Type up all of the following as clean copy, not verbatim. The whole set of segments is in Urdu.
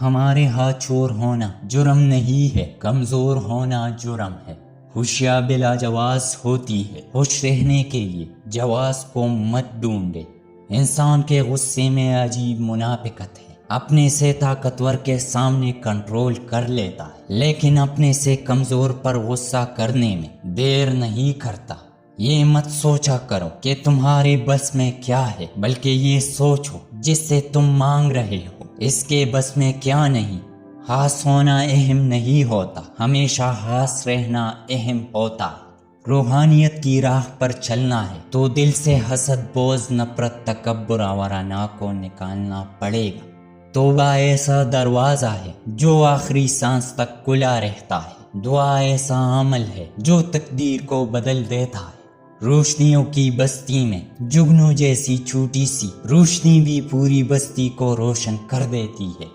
ہمارے ہاتھ چور ہونا جرم نہیں ہے، کمزور ہونا جرم ہے۔ خوشیاں بلا جواز ہوتی ہے، خوش رہنے کے لیے جواز کو مت ڈھونڈے۔ انسان کے غصے میں عجیب منافقت ہے، اپنے سے طاقتور کے سامنے کنٹرول کر لیتا ہے، لیکن اپنے سے کمزور پر غصہ کرنے میں دیر نہیں کرتا۔ یہ مت سوچا کرو کہ تمہارے بس میں کیا ہے، بلکہ یہ سوچو جس سے تم مانگ رہے ہو اس کے بس میں کیا نہیں۔ خاص ہونا اہم نہیں ہوتا، ہمیشہ خاص رہنا اہم ہوتا ہے۔ روحانیت کی راہ پر چلنا ہے تو دل سے حسد، بغض، نفرت، تکبر، آوارانہ کو نکالنا پڑے گا۔ توبہ ایسا دروازہ ہے جو آخری سانس تک کھلا رہتا ہے۔ دعا ایسا عمل ہے جو تقدیر کو بدل دیتا ہے۔ روشنیوں کی بستی میں جگنو جیسی چھوٹی سی روشنی بھی پوری بستی کو روشن کر دیتی ہے۔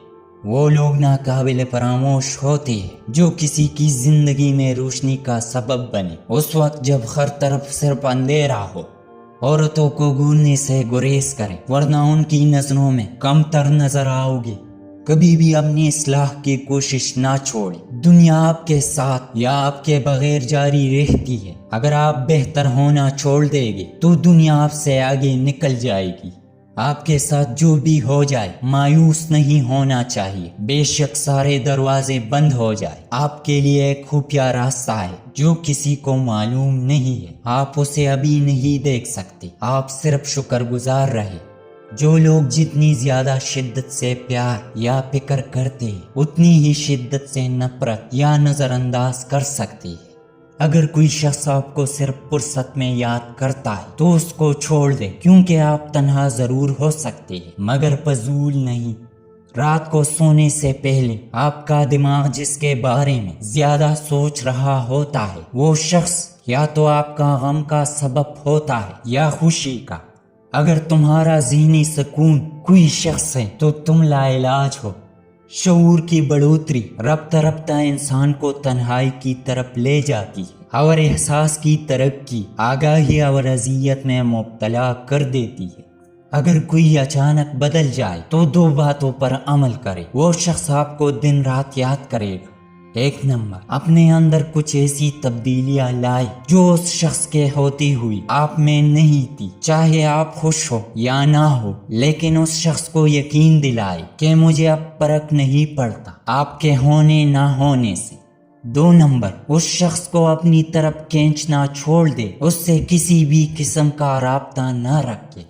وہ لوگ ناقابل فراموش ہوتے ہیں جو کسی کی زندگی میں روشنی کا سبب بنے اس وقت جب ہر طرف صرف اندھیرا ہو۔ عورتوں کو گھورنے سے گریز کریں، ورنہ ان کی نظروں میں کم تر نظر آؤ گے۔ کبھی بھی اپنی اصلاح کی کوشش نہ چھوڑیں، دنیا آپ کے ساتھ یا آپ کے بغیر جاری رہتی ہے۔ اگر آپ بہتر ہونا چھوڑ دیں گے تو دنیا آپ سے آگے نکل جائے گی۔ آپ کے ساتھ جو بھی ہو جائے مایوس نہیں ہونا چاہیے، بے شک سارے دروازے بند ہو جائے۔ آپ کے لیے ایک خفیہ راستہ ہے جو کسی کو معلوم نہیں ہے، آپ اسے ابھی نہیں دیکھ سکتے، آپ صرف شکر گزار رہے۔ جو لوگ جتنی زیادہ شدت سے پیار یا فکر کرتے ہیں اتنی ہی شدت سے نفرت یا نظر انداز کر سکتے ہیں۔ اگر کوئی شخص آپ کو صرف فرصت میں یاد کرتا ہے تو اس کو چھوڑ دے، کیونکہ آپ تنہا ضرور ہو سکتے ہیں مگر فضول نہیں۔ رات کو سونے سے پہلے آپ کا دماغ جس کے بارے میں زیادہ سوچ رہا ہوتا ہے وہ شخص یا تو آپ کا غم کا سبب ہوتا ہے یا خوشی کا۔ اگر تمہارا ذہنی سکون کوئی شخص ہے تو تم لا علاج ہو۔ شعور کی بڑھوتری رفتہ رفتہ انسان کو تنہائی کی طرف لے جاتی ہے اور احساس کی ترقی آگاہی اور اذیت میں مبتلا کر دیتی ہے۔ اگر کوئی اچانک بدل جائے تو دو باتوں پر عمل کرے، وہ شخص آپ کو دن رات یاد کرے گا۔ ایک نمبر، اپنے اندر کچھ ایسی تبدیلیاں لائے جو اس شخص کے ہوتی ہوئی آپ میں نہیں تھی۔ چاہے آپ خوش ہو یا نہ ہو، لیکن اس شخص کو یقین دلائے کہ مجھے اب فرق نہیں پڑتا آپ کے ہونے نہ ہونے سے۔ دو نمبر، اس شخص کو اپنی طرف کھینچنا چھوڑ دے، اس سے کسی بھی قسم کا رابطہ نہ رکھے۔